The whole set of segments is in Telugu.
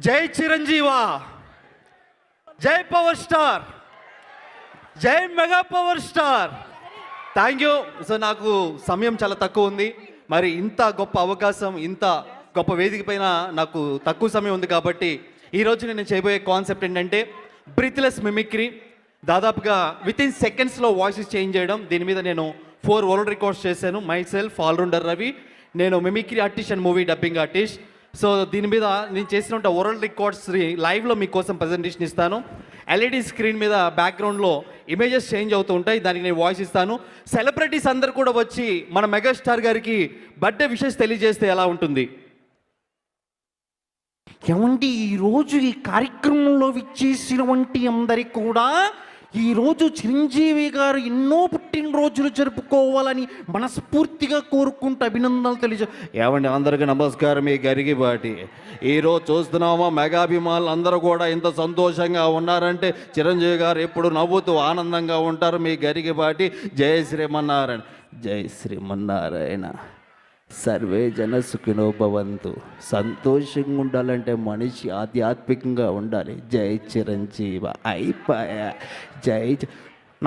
జై చిరంజీవా, జై పవర్ స్టార్, జై mega power star. Thank you. So నాకు సమయం చాలా తక్కువ ఉంది, మరి ఇంత గొప్ప అవకాశం, ఇంత గొప్ప వేదిక పైన నాకు తక్కువ సమయం ఉంది కాబట్టి ఈరోజు నేను చేయబోయే కాన్సెప్ట్ ఏంటంటే బ్రీత్లెస్ మిమిక్రీ. దాదాపుగా వితిన్ సెకండ్స్లో వాయిసెస్ చేంజ్ చేయడం. దీని మీద నేను 4 వరల్డ్ రికార్డ్స్ చేశాను. మై సెల్ఫ్ ఆల్రౌండర్ రవి, నేను mimicry artist and movie dubbing artist. So దీని మీద నేను చేసిన వరల్డ్ రికార్డ్స్ లైవ్లో మీకోసం ప్రజెంటేషన్ ఇస్తాను. ఎల్ఈడి స్క్రీన్ మీద బ్యాక్గ్రౌండ్లో ఇమేజెస్ చేంజ్ అవుతూ ఉంటాయి, దానికి నేను వాయిస్ ఇస్తాను. సెలబ్రిటీస్ అందరు కూడా వచ్చి మన మెగాస్టార్ గారికి బర్త్డే విషెస్ తెలియజేస్తే ఎలా ఉంటుంది? ఏమండి, ఈరోజు ఈ కార్యక్రమంలో విచ్చేసినటువంటి అందరికి కూడా ఈరోజు చిరంజీవి గారు ఎన్నో పుట్టినరోజులు జరుపుకోవాలని మనస్ఫూర్తిగా కోరుకుంటూ అభినందనలు తెలియజే. ఏమండి, అందరికీ నమస్కారం. మీ గరిగిపాటి ఈరోజు చూస్తున్నామా, మెగాభిమానులు అందరూ కూడా ఇంత సంతోషంగా ఉన్నారంటే చిరంజీవి గారు ఎప్పుడు నవ్వుతూ ఆనందంగా ఉంటారు. మీ గరిగిపాటి. జై శ్రీమన్నారాయణ. జై శ్రీమన్నారాయణ. సర్వే జన సుఖినో భవంతు. సంతోషంగా ఉండాలంటే మనిషి ఆధ్యాత్మికంగా ఉండాలి. జై చిరంజీవ. అయిపోయా.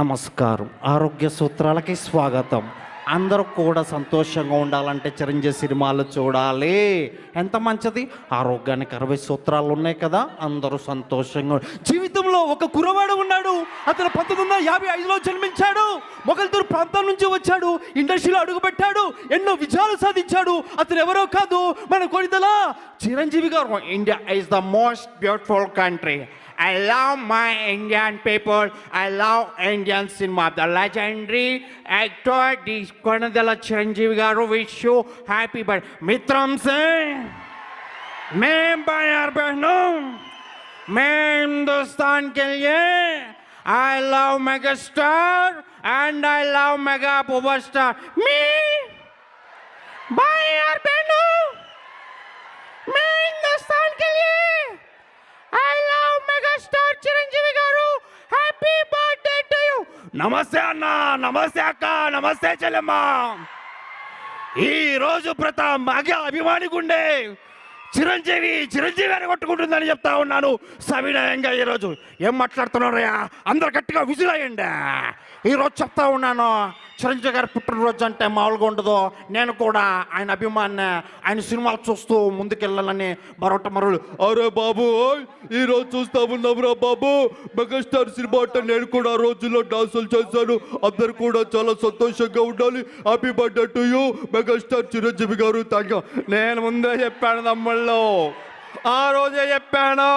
నమస్కారం. ఆరోగ్య సూత్రాలకి స్వాగతం. అందరూ కూడా సంతోషంగా ఉండాలంటే చిరంజీవి సినిమాలు చూడాలి. ఎంత మంచిది. ఆరోగ్యానికి 60 సూత్రాలు ఉన్నాయి కదా. అందరూ సంతోషంగా. జీవితంలో ఒక కుర్రవాడు ఉన్నాడు. అతను 1955లో జన్మించాడు. మొగల్తూరు ప్రాంతం నుంచి వచ్చాడు. ఇండస్ట్రీలో అడుగుపెట్టాడు. ఎన్నో విజయాలు సాధించాడు. అతను ఎవరో కాదు, మన కొనిదల చిరంజీవి గారు. India is the most beautiful country. I love my Indian people. I love Indian cinema. The legendary actor, the Konadala Chiranjeevi garu, wish you happy birthday. Mitram Singh, मैं भाइयों बहनों, मैं हिंदुस्तान के लिए I love megastar and I love mega power star. Me, भाइयों बहनों, मैं हिंदुस्तान के लिए I love megastar చిరంజీవి గారు. Happy birthday to you. నమస్తే అన్న, నమస్తే అక్క, నమస్తే చెల్లెమ్మ. ఈ రోజు ప్రతి మగ అభిమాని గుండె చిరంజీవి అని కొట్టుకుంటుందని చెప్తా ఉన్నాను సవినయంగా. ఈరోజు ఏం మాట్లాడుతున్నారయ్యా, అందరు గట్టిగా విజులయ్యండి. ఈరోజు చెప్తా ఉన్నాను, చిరంజీవి గారి పుట్టినరోజు అంటే మామూలుగా ఉండదు. నేను కూడా ఆయన అభిమాని, ఆయన సినిమాలు చూస్తూ ముందుకెళ్ళాలని మరొకటి అరే బాబు, ఈరోజు చూస్తా ఉన్నావురా బాబు, మెగాస్టార్ సినిమా అంటే నేను కూడా ఆ రోజుల్లో డాన్సులు చేశాను. అందరు కూడా చాలా సంతోషంగా ఉండాలి. Happy birthday to you megastar Chiranjeevi garu. Thank you. నేను ముందే చెప్పాను తమ్ముళ్ళు, ఆ రోజే చెప్పాను,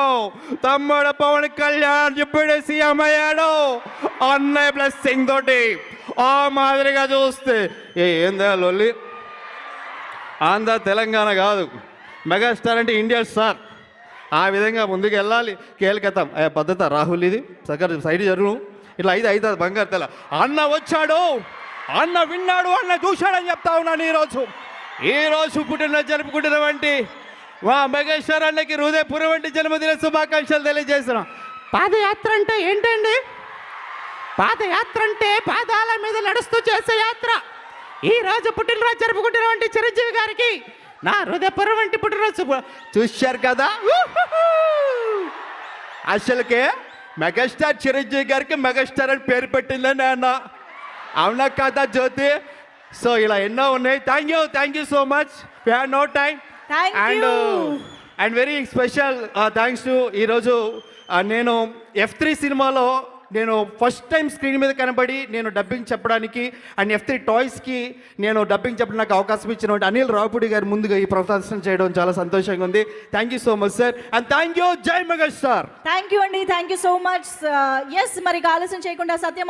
తమ్ముడు పవన్ కళ్యాణ్ ఇప్పుడే సీఎం అయ్యాడు అన్నయ్య బ్లెస్సింగ్ తోటి. ఆ మాదిరిగా చూస్తే ఏందా లొల్లి. ఆంధ్ర తెలంగాణ కాదు, మెగాస్టార్ అంటే ఇండియా స్టార్. ఆ విధంగా ముందుకు వెళ్ళాలి. కేల్కతాం పద్ధత రాహుల్, ఇది సగర్ సైడ్ జరుగు. ఇట్లా అయితే బంగారు తెల. అన్న వచ్చాడు, అన్న విన్నాడు, అన్న చూశాడని చెప్తా ఉన్నాను. ఈరోజు పుట్టినరోజు జరుపుకుంటున్నటువంటి మా మెగాస్టార్ అన్నకి హృదయపూర్వక జన్మదిన శుభాకాంక్షలు తెలియజేస్తున్నాం. పాదయాత్ర అంటే ఏంటండి? పాదయాత్ర అంటే పాదాల మీద నడుస్తూ చేసే యాత్ర. ఈ రోజు పుట్టినరోజు జరుపుకుంటున్నటువంటి చిరంజీవి గారికి నా హృదయపూర్వక పుట్టినరోజు. చూశారు కదా, అసలుకే మెగాస్టార్ చిరంజీవి గారికి మెగాస్టార్ అని పేరు పెట్టిందని అన్న. అవునా కదా జ్యోతి? సో ఇలా ఎన్నో ఉన్నాయి. Thank you so much. We have no time. And very special thanks to ఈరోజు నేను F3 సినిమాలో నేను ఫస్ట్ టైం స్క్రీన్ మీద కనబడి నేను డబ్బింగ్ చెప్పడానికి అండ్ F3 టాయ్స్కి నేను డబ్బింగ్ చెప్పడానికి నాకు అవకాశం ఇచ్చిన అనిల్ రావుపూడి గారు ముందుగా ఈ ప్రదర్శన చేయడం చాలా సంతోషంగా ఉంది. Thank you so much sir. And thank you. జై మెగాస్టార్. థ్యాంక్ యూ అండి. Thank you so much. Yes, మరి ఆలస్యం చేయకుండా సత్యమా